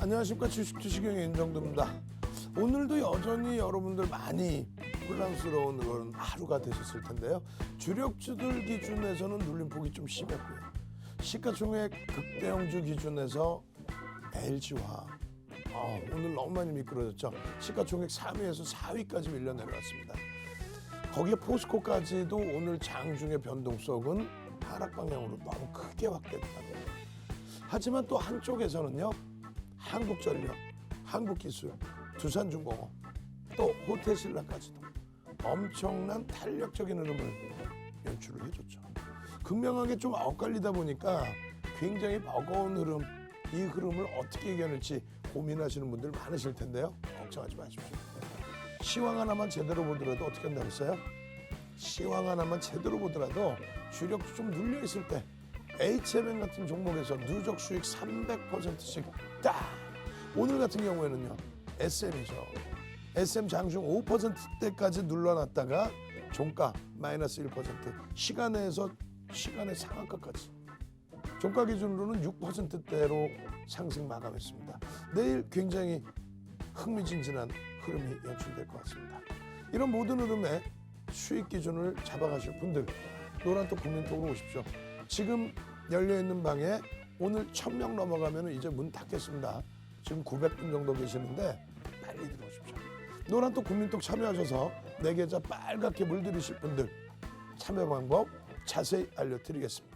안녕하십니까. 주식투시경의 윤정도입니다. 오늘도 여전히 여러분들 많이 혼란스러운 그런 하루가 되셨을 텐데요. 주력주들 기준에서는 눌림폭이 좀 심했고요. 시가총액 극대형주 기준에서 LG화 오늘 너무 많이 미끄러졌죠. 시가총액 3위에서 4위까지 밀려 내려왔습니다. 거기에 포스코까지도 오늘 장중의 변동성은 하락 방향으로 너무 크게 확대됐다고요. 하지만 또 한쪽에서는요. 한국전력, 한국기술, 두산중공업, 또 호텔신라까지도 엄청난 탄력적인 흐름을 연출을 해줬죠. 극명하게 좀 엇갈리다 보니까 굉장히 버거운 흐름, 이 흐름을 어떻게 이겨낼지 고민하시는 분들 많으실 텐데요. 걱정하지 마십시오. 시황 하나만 제대로 보더라도 어떻게 한다고 했어요? 시황 하나만 제대로 보더라도 주력주 좀 눌려있을 때 HMN 같은 종목에서 누적 수익 300%씩 딱! 오늘 같은 경우에는요. SM이죠. SM 장중 5%대까지 눌러놨다가 종가 마이너스 1%, 시간에서 시간의 상한가까지. 종가 기준으로는 6%대로 상승 마감했습니다. 내일 굉장히 흥미진진한 흐름이 연출될 것 같습니다. 이런 모든 흐름에 수익 기준을 잡아가실 분들 노란톡 국민톡으로 오십시오. 지금 열려있는 방에 오늘 1000명 넘어가면 이제 문 닫겠습니다. 지금 900분 정도 계시는데 빨리 들어오십시오. 노란톡 국민톡 참여하셔서 내 계좌 빨갛게 물들이실 분들 참여 방법 자세히 알려드리겠습니다.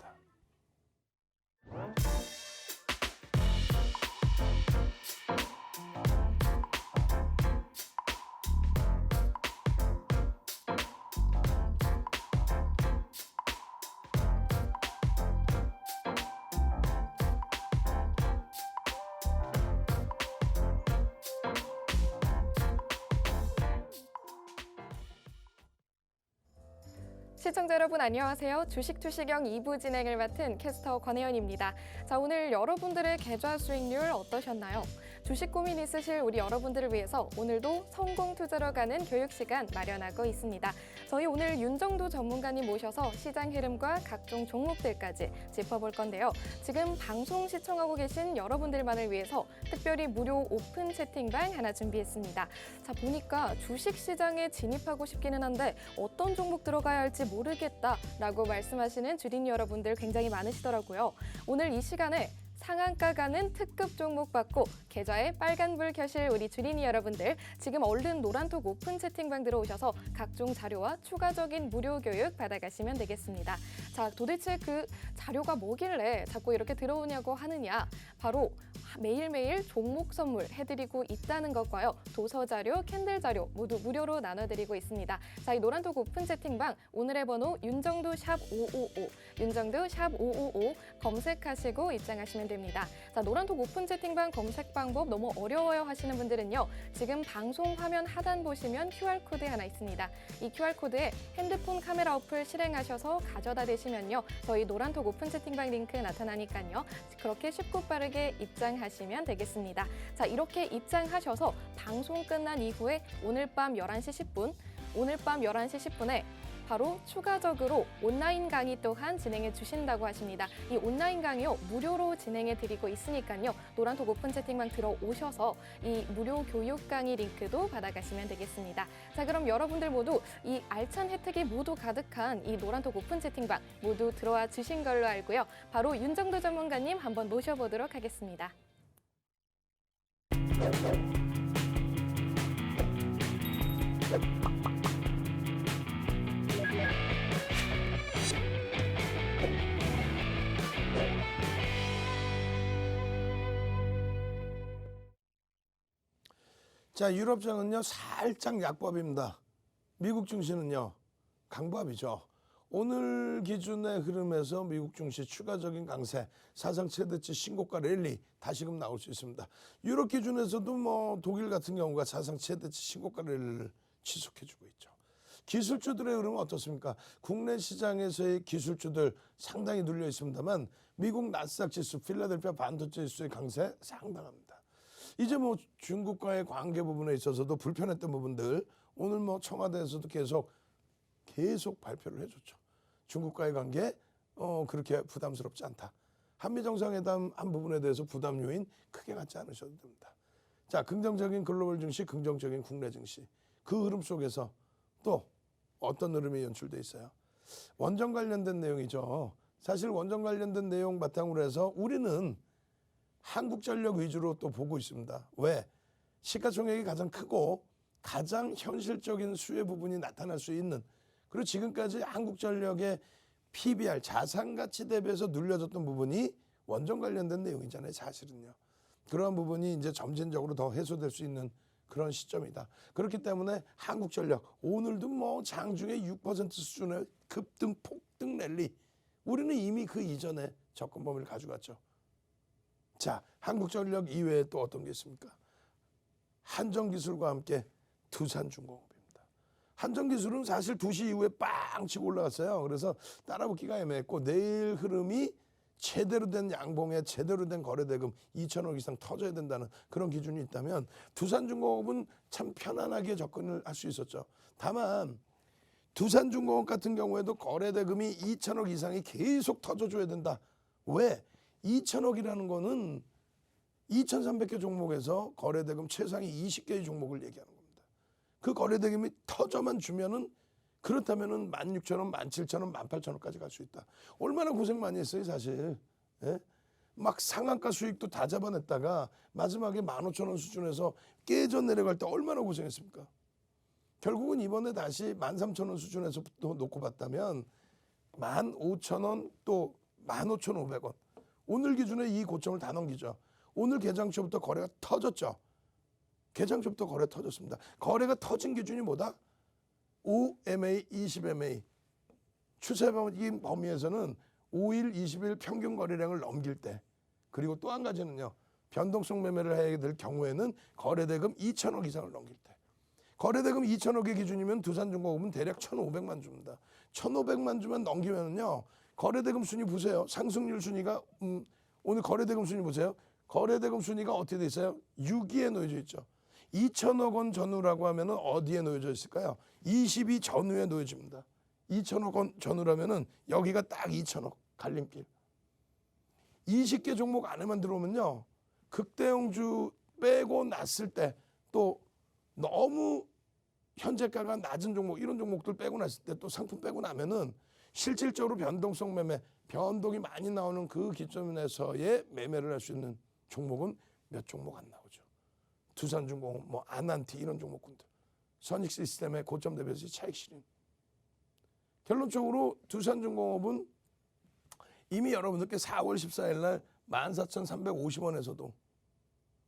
시청자 여러분 안녕하세요. 주식투시경 2부 진행을 맡은 캐스터 권혜연입니다. 자, 오늘 여러분들의 계좌 수익률 어떠셨나요? 주식 고민 있으실 우리 여러분들을 위해서 오늘도 성공 투자로 가는 교육 시간 마련하고 있습니다. 저희 오늘 윤정도 전문가님 모셔서 시장 흐름과 각종 종목들까지 짚어볼 건데요. 지금 방송 시청하고 계신 여러분들만을 위해서 특별히 무료 오픈 채팅방 하나 준비했습니다. 자, 보니까 주식 시장에 진입하고 싶기는 한데 어떤 종목 들어가야 할지 모르겠다라고 말씀하시는 주린 여러분들 굉장히 많으시더라고요. 오늘 이 시간에 상한가 가는 특급 종목 받고 계좌에 빨간불 켜실 우리 주린이 여러분들 지금 얼른 노란톡 오픈 채팅방 들어오셔서 각종 자료와 추가적인 무료 교육 받아가시면 되겠습니다. 자, 도대체 그 자료가 뭐길래 자꾸 이렇게 들어오냐고 하느냐. 바로 매일매일 종목 선물 해드리고 있다는 것과요. 도서 자료, 캔들 자료 모두 무료로 나눠드리고 있습니다. 자, 이 노란톡 오픈 채팅방 오늘의 번호 윤정도 샵 555, 윤정도 샵 555 검색하시고 입장하시면 됩니다. 자, 노란톡 오픈 채팅방 검색 방법 너무 어려워요 하시는 분들은요. 지금 방송 화면 하단 보시면 QR코드 하나 있습니다. 이 QR코드에 핸드폰 카메라 어플 실행하셔서 가져다 대시면요. 저희 노란톡 오픈 채팅방 링크 나타나니까요. 그렇게 쉽고 빠르게 입장하시면 되겠습니다. 자, 이렇게 입장하셔서 방송 끝난 이후에 오늘 밤 11시 10분에 바로 추가적으로 온라인 강의 또한 진행해 주신다고 하십니다. 이 온라인 강의요 무료로 진행해 드리고 있으니까요. 노란톡 오픈 채팅방 들어오셔서 이 무료 교육 강의 링크도 받아가시면 되겠습니다. 자, 그럼 여러분들 모두 이 알찬 혜택이 모두 가득한 이 노란톡 오픈 채팅방 모두 들어와 주신 걸로 알고요. 바로 윤정도 전문가님 한번 모셔보도록 하겠습니다. 자, 유럽장은요 살짝 약밥입니다. 미국 증시는요 강밥이죠. 오늘 기준의 흐름에서 미국 증시 추가적인 강세, 사상 최대치 신고가 랠리 다시금 나올 수 있습니다. 유럽 기준에서도 뭐 독일 같은 경우가 사상 최대치 신고가 랠리를 지속해주고 있죠. 기술주들의 흐름은 어떻습니까? 국내 시장에서의 기술주들 상당히 눌려 있습니다만 미국 나스닥 지수, 필라델피아 반도체 지수의 강세 상당합니다. 이제 뭐 중국과의 관계 부분에 있어서도 불편했던 부분들 오늘 뭐 청와대에서도 계속 발표를 해줬죠. 중국과의 관계 그렇게 부담스럽지 않다. 한미 정상회담 한 부분에 대해서 부담 요인 크게 갖지 않으셔도 됩니다. 자, 긍정적인 글로벌 증시, 긍정적인 국내 증시. 그 흐름 속에서 또 어떤 흐름이 연출돼 있어요? 원전 관련된 내용이죠. 사실 원전 관련된 내용 바탕으로 해서 우리는 한국전력 위주로 또 보고 있습니다. 왜? 시가총액이 가장 크고 가장 현실적인 수혜 부분이 나타날 수 있는, 그리고 지금까지 한국전력의 PBR 자산가치 대비해서 눌려졌던 부분이 원전 관련된 내용이잖아요. 사실은요. 그러한 부분이 이제 점진적으로 더 해소될 수 있는 그런 시점이다. 그렇기 때문에 한국전력 오늘도 뭐 장중에 6% 수준의 급등 폭등 랠리, 우리는 이미 그 이전에 접근 범위를 가져갔죠. 자, 한국전력 이외에 또 어떤 게 있습니까? 한전기술과 함께 두산중공업입니다. 한전기술은 사실 2시 이후에 빵 치고 올라갔어요. 그래서 따라붙기가 애매했고, 내일 흐름이 제대로 된 양봉에 제대로 된 거래대금 2천억 이상 터져야 된다는 그런 기준이 있다면 두산중공업은 참 편안하게 접근을 할 수 있었죠. 다만 두산중공업 같은 경우에도 거래대금이 2천억 이상이 계속 터져줘야 된다. 왜? 2천억이라는 거는 2,300개 종목에서 거래대금 최상위 20개의 종목을 얘기하는 겁니다. 그 거래대금이 터져만 주면은, 그렇다면은 16,000원, 17,000원, 18,000원까지 갈 수 있다. 얼마나 고생 많이 했어요, 사실. 예? 막 상한가 수익도 다 잡아냈다가 마지막에 15,000원 수준에서 깨져 내려갈 때 얼마나 고생했습니까? 결국은 이번에 다시 13,000원 수준에서부터 놓고 봤다면 15,000원 또 15,500원. 오늘 기준에 이 고점을 다 넘기죠. 오늘 개장 초부터 거래가 터졌죠. 개장 초부터 거래 터졌습니다. 거래가 터진 기준이 뭐다? 5MA, 20MA. 추세 범위에서는 5일, 20일 평균 거래량을 넘길 때, 그리고 또 한 가지는요, 변동성 매매를 해야 될 경우에는 거래대금 2천억 이상을 넘길 때. 거래대금 2천억의 기준이면 두산중공업은 대략 1,500만 주입니다. 1,500만 주만 넘기면은요, 거래대금 순위 보세요. 상승률 순위가 오늘 거래대금 순위 보세요. 거래대금 순위가 어떻게 돼 있어요? 6위에 놓여져 있죠. 2천억 원 전후라고 하면은 어디에 놓여져 있을까요? 22 전후에 놓여집니다. 2천억 원 전후라면은 여기가 딱 2천억 갈림길. 20개 종목 안에만 들어오면요, 극대형주 빼고 났을 때, 또 너무 현재가가 낮은 종목, 이런 종목들 빼고 났을 때, 또 상품 빼고 나면은 실질적으로 변동성 매매, 변동이 많이 나오는 그 기점에서의 매매를 할 수 있는 종목은 몇 종목 안 나오죠. 두산중공업, 뭐 아난티 이런 종목군들, 선익시스템의 고점 대비해서 차익 실현. 결론적으로 두산중공업은 이미 여러분들께 4월 14일 날 14,350원에서도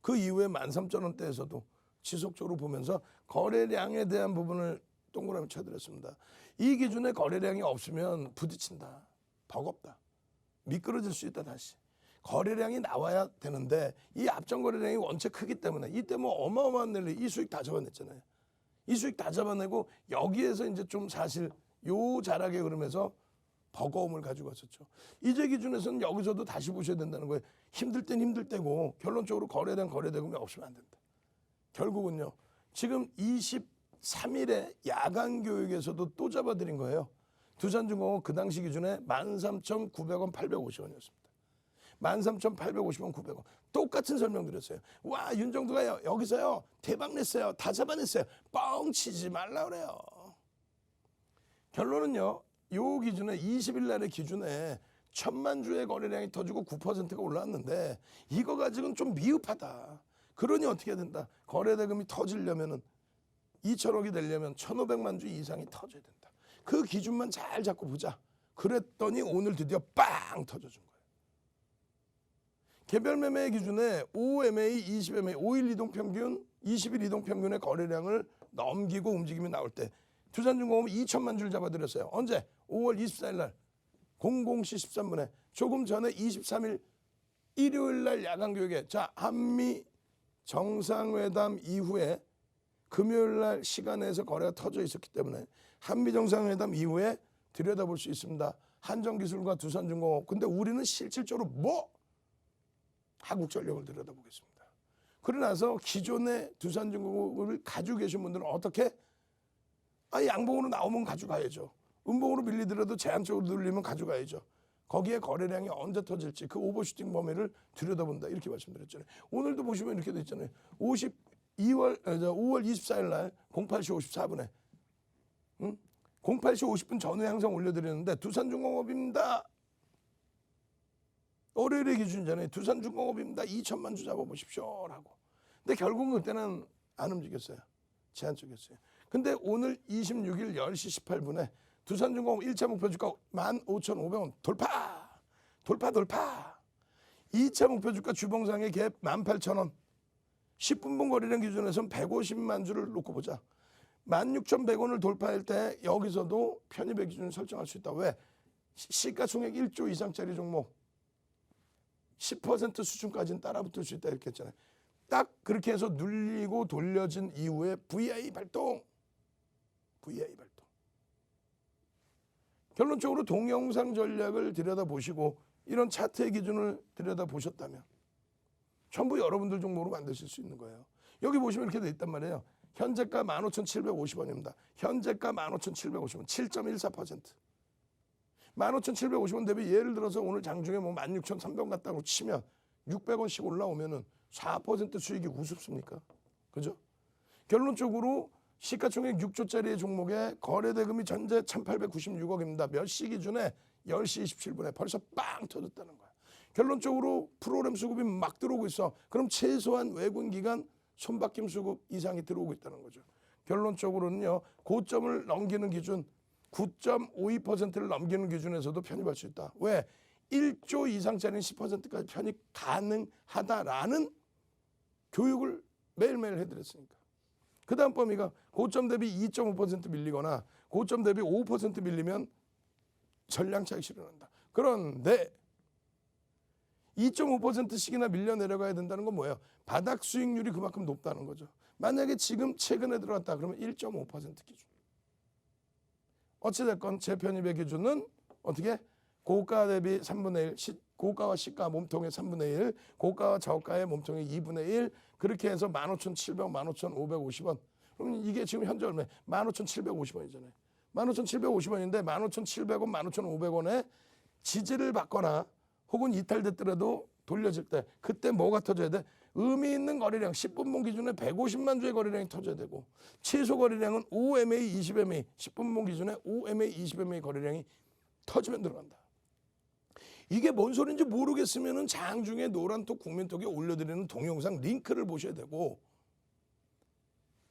그 이후에 13,000원대에서도 지속적으로 보면서 거래량에 대한 부분을 동그라미 쳐드렸습니다. 이 기준에 거래량이 없으면 부딪힌다, 버겁다, 미끄러질 수 있다. 다시 거래량이 나와야 되는데 이 앞전 거래량이 원체 크기 때문에, 이때 뭐 어마어마한 랠리, 이 수익 다 잡아냈잖아요. 이 수익 다 잡아내고 여기에서 이제 좀 사실 요 자락의 흐름에서 버거움을 가지고 왔었죠. 이제 기준에서는 여기서도 다시 보셔야 된다는 거예요. 힘들 땐 힘들 때고, 결론적으로 거래량 거래대금이 없으면 안 된다. 결국은요, 지금 23일에 야간 교육에서도 또 잡아드린 거예요. 두산중공업 그 당시 기준에 13,900원, 850원이었습니다. 13,850원, 900원. 똑같은 설명 드렸어요. 와, 윤정두가 여기서요 대박 냈어요, 다 잡아냈어요. 뻥치지 말라 그래요. 결론은요, 요 기준에 20일 날의 기준에 1,000만 주의 거래량이 터지고 9%가 올라왔는데, 이거 가지고는 좀 미흡하다. 그러니 어떻게 해야 된다? 거래대금이 터지려면은 2천억이 되려면 1,500만 주 이상이 터져야 된다. 그 기준만 잘 잡고 보자. 그랬더니 오늘 드디어 빵 터져준 거예요. 개별 매매 기준에 5MA, 20MA, 5일 이동평균, 20일 이동평균의 거래량을 넘기고 움직임이 나올 때 두산중공업은 2천만 주를 잡아드렸어요. 언제? 5월 24일 날 00시 13분에, 조금 전에 23일 일요일 날 야간 교육에, 자, 한미 정상회담 이후에 금요일 날 시간에서 거래가 터져 있었기 때문에 한미 정상회담 이후에 들여다볼 수 있습니다. 한전기술과 두산중공업. 근데 우리는 실질적으로 뭐? 한국전력을 들여다보겠습니다. 그러고 나서 기존의 두산중공업을 가지고 계신 분들은 어떻게? 양봉으로 나오면 가져가야죠. 음봉으로 밀리더라도 제한적으로 눌리면 가져가야죠. 거기에 거래량이 언제 터질지 그 오버슈팅 범위를 들여다본다 이렇게 말씀드렸잖아요. 오늘도 보시면 이렇게 돼 있잖아요. 5월 24일 날 08시 54분에 08시 50분 전후 항상 올려드렸는데 두산중공업입니다. 월요일의 기준이잖아요. 두산중공업입니다. 2천만 주 잡아보십시오라고. 근데 결국은 그때는 안 움직였어요. 제한 쪽이었어요. 근데 오늘 26일 10시 18분에 두산중공업 1차 목표 주가 15,500원 돌파. 2차 목표 주가 주봉상의 갭 18,000원. 10분봉 거래량 기준에서는 150만 주를 놓고 보자. 16,100원을 돌파할 때 여기서도 편입의 기준을 설정할 수 있다. 왜? 시가총액 1조 이상짜리 종목 10% 수준까지는 따라붙을 수 있다 이렇게 했잖아요. 딱 그렇게 해서 눌리고 돌려진 이후에 VI 발동. 결론적으로 동영상 전략을 들여다보시고 이런 차트의 기준을 들여다보셨다면 전부 여러분들 종목으로 만드실 수 있는 거예요. 여기 보시면 이렇게 돼 있단 말이에요. 현재가 15,750원입니다. 현재가 15,750원, 7.14%. 15,750원 대비 예를 들어서 오늘 장중에 뭐 16,300원 갔다고 치면 600원씩 올라오면은 4% 수익이 우습습니까? 그죠? 결론적으로 시가총액 6조짜리의 종목에 거래대금이 전체 1,896억입니다. 몇 시 기준에 10시 27분에 벌써 빵 터졌다는 거야. 결론적으로 프로그램 수급이 막 들어오고 있어. 그럼 최소한 외국인 기관 손바뀜 수급 이상이 들어오고 있다는 거죠. 결론적으로는요. 고점을 넘기는 기준 9.52%를 넘기는 기준에서도 편입할 수 있다. 왜? 1조 이상짜리는 10%까지 편입 가능하다라는 교육을 매일매일 해드렸으니까. 그 다음 범위가 고점 대비 2.5% 밀리거나 고점 대비 5% 밀리면 전량 차익 실현한다. 그런데 2.5%씩이나 밀려 내려가야 된다는 건 뭐예요? 바닥 수익률이 그만큼 높다는 거죠. 만약에 지금 최근에 들어왔다 그러면 1.5% 기준. 어찌됐건 재편입의 기준은 어떻게? 고가 대비 3분의 1, 고가와 시가 몸통의 3분의 1, 고가와 저가의 몸통의 2분의 1 그렇게 해서 15,700원, 15,550원. 그럼 이게 지금 현재 얼마예요? 15,750원이잖아요. 15,750원인데 15,700원, 15,500원에 지지를 받거나 혹은 이탈됐더라도 돌려질 때 그때 뭐가 터져야 돼? 의미 있는 거래량 10분봉 기준에 150만 주의 거래량이 터져야 되고 최소 거래량은 5MA, 20MA 10분봉 기준에 5MA, 20MA 거래량이 터지면 들어간다. 이게 뭔 소리인지 모르겠으면 장중에 노란톡 국민톡에 올려드리는 동영상 링크를 보셔야 되고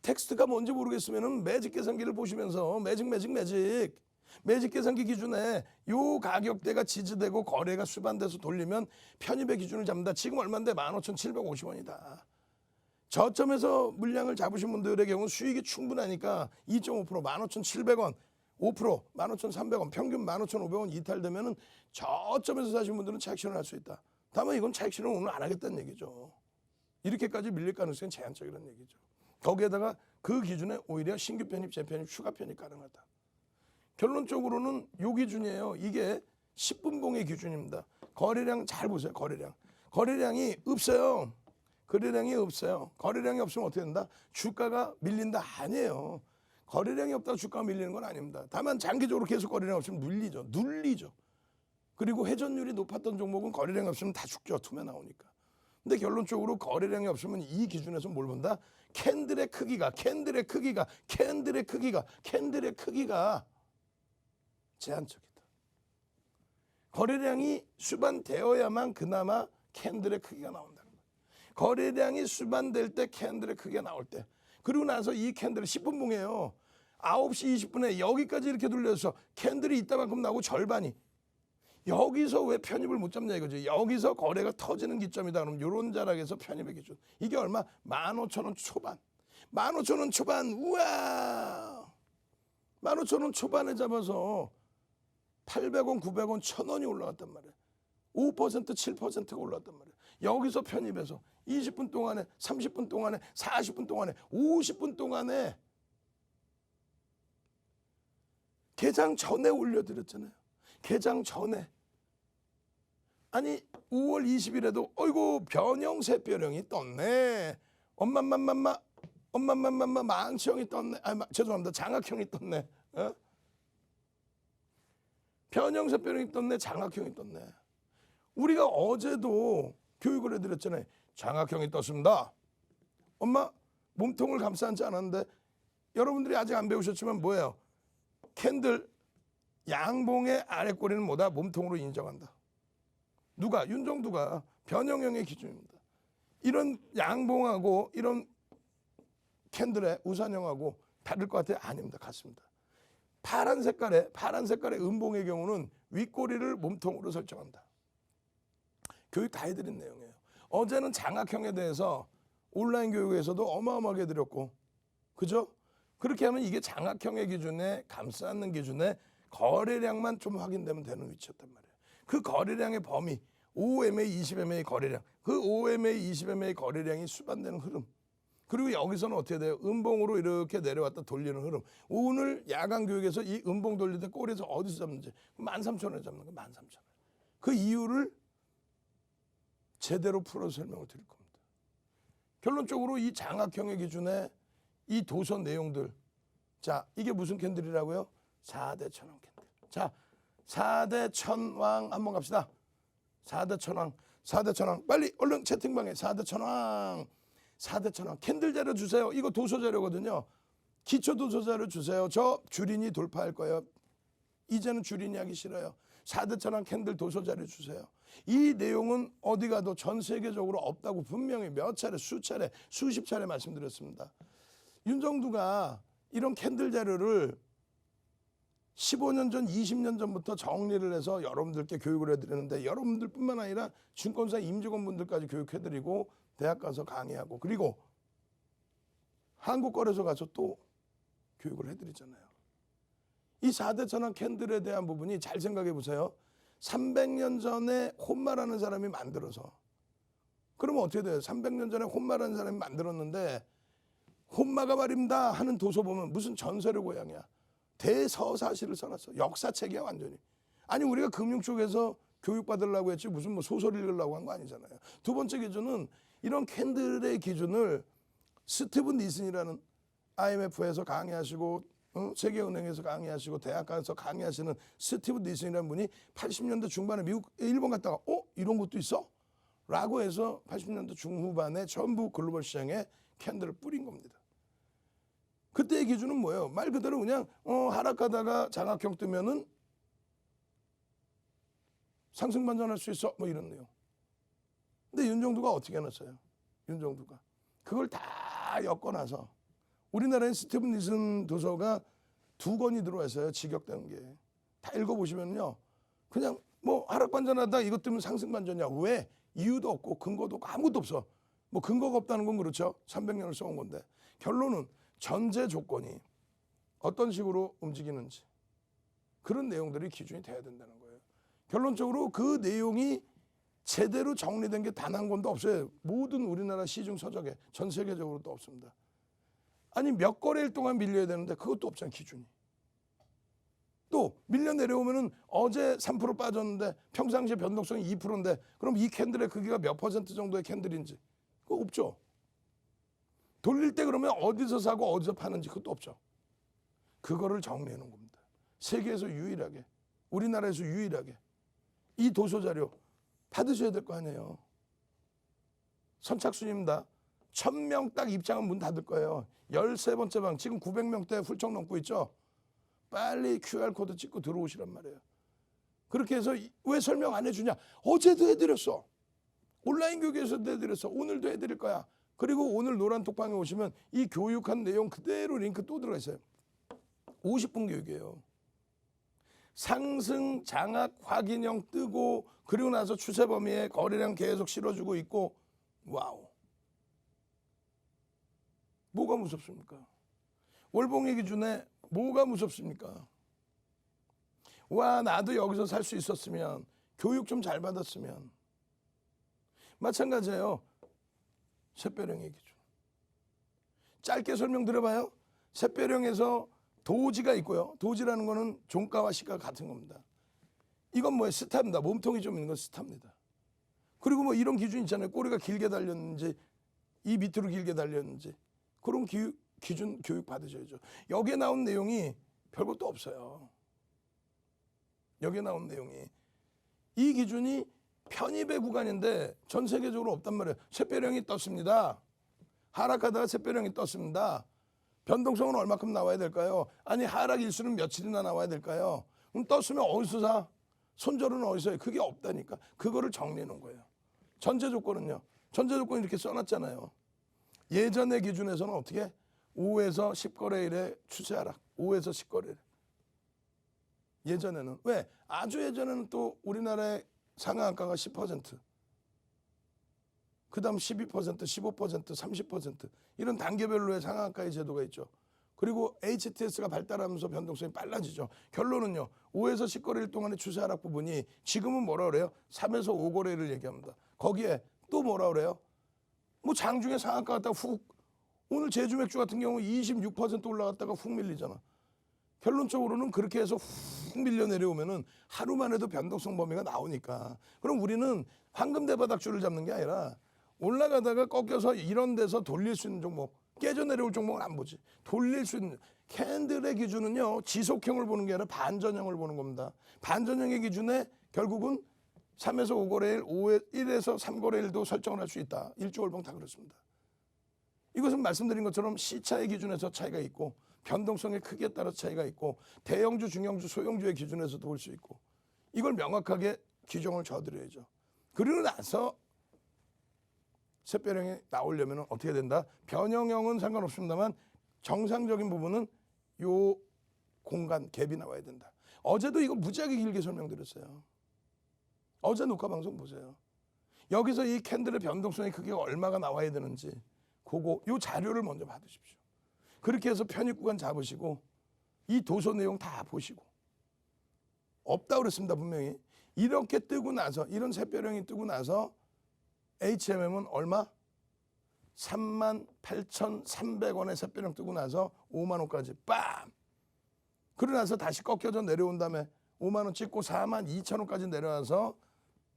텍스트가 뭔지 모르겠으면 매직 계산기를 보시면서 매직 계산기 기준에 요 가격대가 지지되고 거래가 수반돼서 돌리면 편입의 기준을 잡는다. 지금 얼마인데 15,750원이다. 저점에서 물량을 잡으신 분들의 경우는 수익이 충분하니까 2.5% 15,700원 5% 15,300원 평균 15,500원 이탈되면은 저점에서 사신 분들은 차익 실현할 수 있다. 다만 이건 차익 실현 오늘 안 하겠다는 얘기죠. 이렇게까지 밀릴 가능성이 제한적이라는 얘기죠. 거기에다가 그 기준에 오히려 신규 편입, 재편입, 추가 편입 가능하다. 결론적으로는 요 기준이에요. 이게 10분봉의 기준입니다. 거래량 잘 보세요. 거래량이 없어요. 거래량이 없으면 어떻게 된다? 주가가 밀린다? 아니에요. 거래량이 없다고 주가가 밀리는 건 아닙니다. 다만 장기적으로 계속 거래량 없으면 눌리죠. 그리고 회전율이 높았던 종목은 거래량이 없으면 다 죽죠. 투매 나오니까. 근데 결론적으로 거래량이 없으면 이 기준에서 뭘 본다? 캔들의 크기가 제한적이다. 거래량이 수반되어야만 그나마 캔들의 크기가 나온다는 거예요. 거래량이 수반될 때 캔들의 크기가 나올 때 그리고 나서 이 캔들이 10분봉이에요. 9시 20분에 여기까지 이렇게 돌려서 캔들이 이따만큼 나오고 절반이 여기서 왜 편입을 못 잡냐 이거지. 여기서 거래가 터지는 기점이다. 그럼 이런 자락에서 편입의 기준. 이게 얼마? 15,000원 초반. 15,000원 초반. 우와. 15,000원 초반에 잡아서 800원, 900원, 1,000원이 올라갔단 말이에요. 5%, 7%가 올랐단 말이에요. 여기서 편입해서 20분 동안에, 30분 동안에, 40분 동안에, 50분 동안에 개장 전에 올려드렸잖아요. 개장 전에. 아니 5월 20일에도 어이구 변형 새별형이 떴네. 엄마맘마마 망치형이 떴네. 죄송합니다. 장학형이 떴네. 어? 변형, 샛별형이 떴네, 장악형이 떴네. 우리가 어제도 교육을 해드렸잖아요. 장악형이 떴습니다. 엄마 몸통을 감싸지 않았는데 여러분들이 아직 안 배우셨지만 뭐예요? 캔들 양봉의 아랫꼬리는 뭐다? 몸통으로 인정한다. 누가? 윤정두가 변형형의 기준입니다. 이런 양봉하고 이런 캔들의 우산형하고 다를 것 같아요? 아닙니다. 같습니다. 파란 색깔의 음봉의 경우는 윗꼬리를 몸통으로 설정한다. 교육 다 해드린 내용이에요. 어제는 장악형에 대해서 온라인 교육에서도 어마어마하게 해드렸고, 그죠? 그렇게 하면 이게 장악형의 기준에 감싸는 기준에 거래량만 좀 확인되면 되는 위치였단 말이에요. 그 거래량의 범위 5MA, 20MA 거래량, 그 5MA, 20MA 거래량이 수반되는 흐름. 그리고 여기서는 어떻게 돼요? 음봉으로 이렇게 내려왔다 돌리는 흐름. 오늘 야간 교육에서 이 음봉 돌릴 때 꼬리에서 어디서 잡는지 13,000원에 잡는 거 13,000원. 그 이유를 제대로 풀어서 설명을 드릴 겁니다. 결론적으로 이 장악형의 기준에 이 도서 내용들. 자, 이게 무슨 캔들이라고요? 4대 천왕 캔들. 자, 4대 천왕 한번 갑시다. 4대 천왕. 4대 천왕. 빨리 얼른 채팅방에 4대 천왕. 4대 천왕. 캔들 자료 주세요. 이거 도서 자료거든요. 기초 도서 자료 주세요. 저 주린이 돌파할 거예요. 이제는 주린이 하기 싫어요. 4대 천왕 캔들 도서 자료 주세요. 이 내용은 어디 가도 전 세계적으로 없다고 분명히 몇 차례, 수차례, 수십 차례 말씀드렸습니다. 윤정두가 이런 캔들 자료를 15년 전, 20년 전부터 정리를 해서 여러분들께 교육을 해드리는데 여러분들뿐만 아니라 증권사 임직원분들까지 교육해드리고 대학 가서 강의하고 그리고 한국거래소 가서 또 교육을 해드리잖아요. 이 4대 천왕 캔들에 대한 부분이 잘 생각해 보세요. 300년 전에 혼마라는 사람이 만들어서 그러면 어떻게 돼요? 300년 전에 혼마라는 사람이 만들었는데 혼마가 말입니다 하는 도서 보면 무슨 전설의 고향이야. 대서사시를 써놨어. 역사책이야 완전히. 아니 우리가 금융 쪽에서 교육받으려고 했지 무슨 뭐 소설 읽으려고 한 거 아니잖아요. 두 번째 기준은 이런 캔들의 기준을 스티븐 니슨이라는 IMF에서 강의하시고 세계은행에서 강의하시고 대학 가서 강의하시는 스티븐 니슨이라는 분이 80년대 중반에 일본 갔다가 이런 것도 있어? 라고 해서 80년대 중후반에 전부 글로벌 시장에 캔들을 뿌린 겁니다. 그때의 기준은 뭐예요? 말 그대로 그냥 하락하다가 장악형 뜨면은 상승 반전할 수 있어 뭐 이런 내용. 근데 윤정두가 어떻게 해놨어요? 윤정두가 그걸 다 엮어놔서 우리나라에 스티븐 니슨 도서가 2권이 들어왔어요. 직역된 게. 다 읽어보시면요. 그냥 뭐 하락 반전하다 이것 때문에 상승 반전이야. 왜? 이유도 없고 근거도 없고 아무것도 없어. 뭐 근거가 없다는 건 그렇죠. 300년을 써온 건데. 결론은 전제 조건이 어떤 식으로 움직이는지 그런 내용들이 기준이 돼야 된다는 거예요. 결론적으로 그 내용이 제대로 정리된 게 단 한 권도 없어요. 모든 우리나라 시중 서적에 전 세계적으로도 없습니다. 아니 몇 거래일 동안 밀려야 되는데 그것도 없잖아요. 기준이. 또 밀려 내려오면은 어제 3% 빠졌는데 평상시에 변동성이 2%인데 그럼 이 캔들의 크기가 몇 퍼센트 정도의 캔들인지 그거 없죠. 돌릴 때 그러면 어디서 사고 어디서 파는지 그것도 없죠. 그거를 정리해 놓은 겁니다. 세계에서 유일하게 우리나라에서 유일하게 이 도서 자료 받으셔야 될 거 아니에요. 선착순입니다. 1000명 딱 입장은 문 닫을 거예요. 13번째 방 지금 900명대 훌쩍 넘고 있죠. 빨리 QR코드 찍고 들어오시란 말이에요. 그렇게 해서 왜 설명 안 해주냐. 어제도 해드렸어. 온라인 교육에서도 해드렸어. 오늘도 해드릴 거야. 그리고 오늘 노란 톡방에 오시면 이 교육한 내용 그대로 링크 또 들어가 있어요. 50분 교육이에요. 상승 장악 확인형 뜨고 그리고 나서 추세 범위에 거래량 계속 실어주고 있고 와우. 뭐가 무섭습니까? 월봉의 기준에 뭐가 무섭습니까? 와 나도 여기서 살 수 있었으면 교육 좀 잘 받았으면 마찬가지예요. 샛별형의 기준. 짧게 설명드려봐요. 샛별형에서 도지가 있고요. 도지라는 거는 종가와 시가가 같은 겁니다. 이건 뭐예요? 스타입니다. 몸통이 좀 있는 건 스타입니다. 그리고 뭐 이런 기준 있잖아요. 꼬리가 길게 달렸는지 이 밑으로 길게 달렸는지 그런 기준 교육 받으셔야죠. 여기에 나온 내용이 별것도 없어요. 여기에 나온 내용이 이 기준이 편입의 구간인데 전 세계적으로 없단 말이에요. 샛별형이 떴습니다. 하락하다가 샛별형이 떴습니다. 변동성은 얼마큼 나와야 될까요? 아니 하락 일수는 며칠이나 나와야 될까요? 그럼 떴으면 어디서 사? 손절은 어디서 해요? 그게 없다니까. 그거를 정리해 놓은 거예요. 전제 조건은요. 전제 조건 이렇게 써놨잖아요. 예전의 기준에서는 어떻게? 5에서 10거래일에 추세 하락. 5에서 10거래일. 예전에는. 왜? 아주 예전에는 또 우리나라의 상한가가 10%. 그 다음 12%, 15%, 30% 이런 단계별로의 상한가의 제도가 있죠. 그리고 HTS가 발달하면서 변동성이 빨라지죠. 결론은요. 5에서 10거래일 동안의 추세 하락 부분이 지금은 뭐라 그래요? 3에서 5거래일을 얘기합니다. 거기에 또 뭐라 그래요? 뭐 장중에 상한가 갔다가 훅 오늘 제주 맥주 같은 경우 26% 올라갔다가 훅 밀리잖아. 결론적으로는 그렇게 해서 훅 밀려 내려오면은 하루만 해도 변동성 범위가 나오니까. 그럼 우리는 황금 대바닥줄을 잡는 게 아니라 올라가다가 꺾여서 이런 데서 돌릴 수 있는 종목, 깨져 내려올 종목은 안 보지. 돌릴 수 있는 캔들의 기준은요. 지속형을 보는 게 아니라 반전형을 보는 겁니다. 반전형의 기준에 결국은 3에서 5거래일, 1에서 3거래일도 설정을 할 수 있다. 일조월봉 다 그렇습니다. 이것은 말씀드린 것처럼 시차의 기준에서 차이가 있고 변동성의 크기에 따라 차이가 있고 대형주, 중형주, 소형주의 기준에서도 볼 수 있고 이걸 명확하게 규정을 줘드려야죠. 그리고 나서 샛별형이 나오려면 어떻게 된다? 변형형은 상관없습니다만 정상적인 부분은 요 공간 갭이 나와야 된다. 어제도 이거 무지하게 길게 설명드렸어요. 어제 녹화 방송 보세요. 여기서 이 캔들의 변동성의 크기가 얼마가 나와야 되는지 그거 요 자료를 먼저 받으십시오. 그렇게 해서 편입 구간 잡으시고 이 도서 내용 다 보시고 없다 그랬습니다. 분명히. 이렇게 뜨고 나서 이런 샛별형이 뜨고 나서 HMM은 얼마? 38,300원에 샛별형 뜨고 나서 5만 원까지 빰! 그러고 나서 다시 꺾여져 내려온 다음에 5만 원 찍고 42,000원까지 내려와서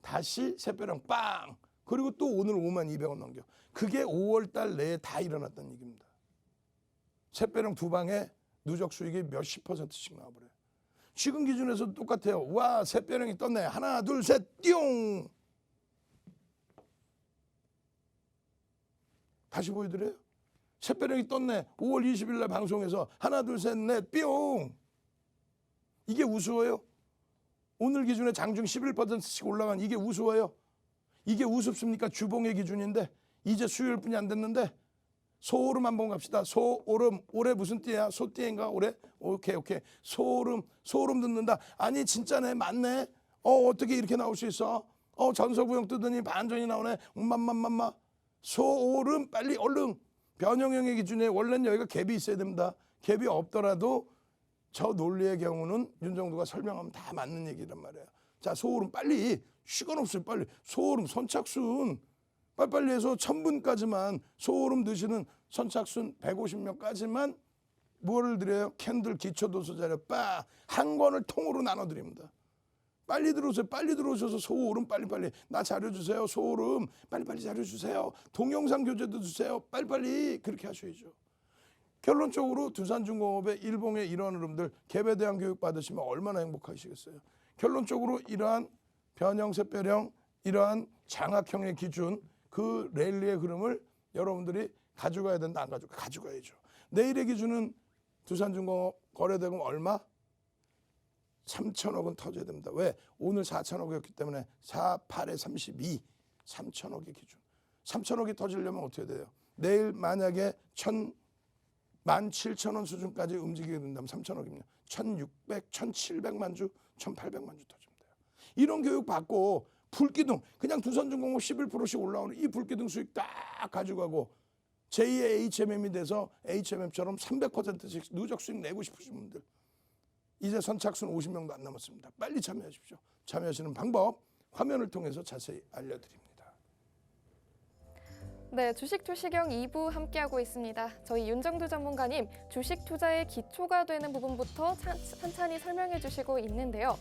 다시 샛별형 빵! 그리고 또 오늘 5만 200원 넘겨. 그게 5월 달 내에 다 일어났다는 얘기입니다. 샛별형 두 방에 누적 수익이 몇십 %씩 나와버려요. 지금 기준에서도 똑같아요. 와, 샛별형이 떴네. 하나, 둘, 셋, 띠용! 다시 보여드려요. 샛별형이 떴네. 5월 20일 날 방송에서 하나, 둘, 셋, 넷, 뿅! 이게 우스워요? 오늘 기준에 장중 11%씩 올라간 이게 우스워요? 이게 우습습니까? 주봉의 기준인데 이제 수요일뿐이 안 됐는데 소오름 한번 갑시다. 소오름 올해 무슨 띠야? 소띠인가 올해? 오케이. 소오름 듣는다. 아니 진짜네 맞네. 어떻게 이렇게 나올 수 있어? 전서구형 뜨더니 반전이 나오네. 맘맘맘마. 소오름 빨리 얼른. 변형형의 기준에 원래는 여기가 갭이 있어야 됩니다. 갭이 없더라도 저 논리의 경우는 윤정두가 설명하면 다 맞는 얘기란 말이에요. 자, 소오름 빨리. 시간 없어요. 빨리. 소오름 선착순 빨리빨리 해서 1000분까지만 소오름 드시는 선착순 150명까지만 뭐를 드려요? 캔들 기초도서 자료 한 권을 통으로 나눠드립니다. 빨리 들어오세요. 빨리 들어오셔서 소오름 빨리빨리. 나 자료 주세요. 소오름 빨리빨리 자료 주세요. 동영상 교재도 주세요. 빨리빨리 그렇게 하셔야죠. 결론적으로 두산중공업의 일봉의 이러한 흐름들 갭에 대한 교육 받으시면 얼마나 행복하시겠어요. 결론적으로 이러한 변형, 샛별형, 이러한 장악형의 기준 그 랠리의 흐름을 여러분들이 가져가야 된다. 안 가져가야죠. 내일의 기준은 두산중공업 거래대금 얼마? 3천억은 터져야 됩니다. 왜? 오늘 4천억이었기 때문에 4, 8에 32, 3천억의 기준. 3천억이 터지려면 어떻게 돼요? 내일 만약에 17,000원 수준까지 움직이게 된다면 3천억입니다. 1,600, 1,700만 주, 1,800만 주 터집니다. 이런 교육 받고 불기둥 그냥 두산중공업 11%씩 올라오는 이 불기둥 수익 딱 가져가고 제2의 HMM이 돼서 HMM처럼 300%씩 누적 수익 내고 싶으신 분들 이제 선착순 50명도 안 남았습니다. 빨리 참여하십시오. 참여하시는 방법 화면을 통해서 자세히 알려드립니다. 네, 주식 투시경 2부 함께하고 있습니다. 저희 윤정두 전문가님 주식 투자의 기초가 되는 부분부터 찬찬히 설명해 주시고 있는데요.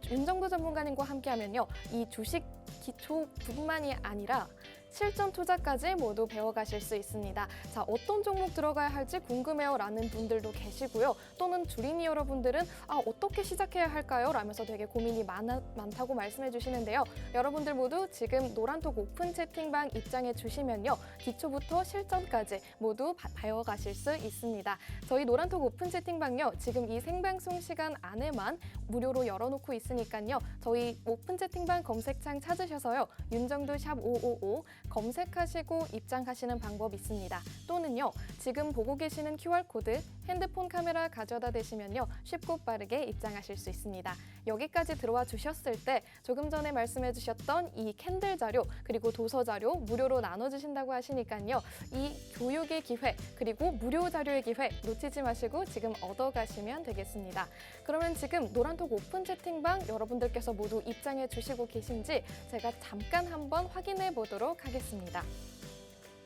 윤정두 전문가님과 함께하면요. 이 주식 기초 뿐만이 아니라 실전 투자까지 모두 배워가실 수 있습니다. 자, 어떤 종목 들어가야 할지 궁금해요 라는 분들도 계시고요. 또는 주린이 여러분들은 어떻게 시작해야 할까요? 라면서 되게 고민이 많다고 말씀해 주시는데요. 여러분들 모두 지금 노란톡 오픈 채팅방 입장해 주시면요. 기초부터 실전까지 모두 배워가실 수 있습니다. 저희 노란톡 오픈 채팅방요. 지금 이 생방송 시간 안에만 무료로 열어놓고 있으니까요. 저희 오픈 채팅방 검색창 찾으셔서요. 윤정두 샵 555 검색하시고 입장하시는 방법 있습니다. 또는요. 지금 보고 계시는 QR코드 핸드폰 카메라 가져다 대시면요. 쉽고 빠르게 입장하실 수 있습니다. 여기까지 들어와 주셨을 때 조금 전에 말씀해 주셨던 이 캔들 자료 그리고 도서 자료 무료로 나눠주신다고 하시니까요. 이 교육의 기회 그리고 무료 자료의 기회 놓치지 마시고 지금 얻어가시면 되겠습니다. 그러면 지금 노란톡 오픈 채팅방 여러분들께서 모두 입장해 주시고 계신지 제가 잠깐 한번 확인해 보도록 하겠습니다.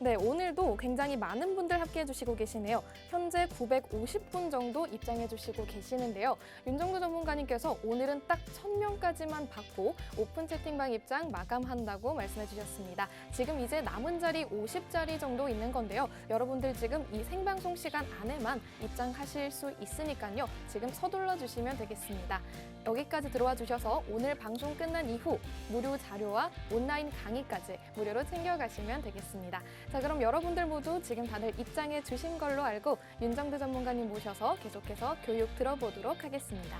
네, 오늘도 굉장히 많은 분들 함께해 주시고 계시네요. 현재 950분 정도 입장해 주시고 계시는데요. 윤정두 전문가님께서 오늘은 딱 1000명까지만 받고 오픈 채팅방 입장 마감한다고 말씀해 주셨습니다. 지금 이제 남은 자리 50자리 정도 있는 건데요. 여러분들 지금 이 생방송 시간 안에만 입장하실 수 있으니까요. 지금 서둘러 주시면 되겠습니다. 여기까지 들어와 주셔서 오늘 방송 끝난 이후 무료 자료와 온라인 강의까지 무료로 챙겨가시면 되겠습니다. 자, 그럼 여러분들 모두 지금 다들 입장해 주신 걸로 알고 윤정두 전문가님 모셔서 계속해서 교육 들어보도록 하겠습니다.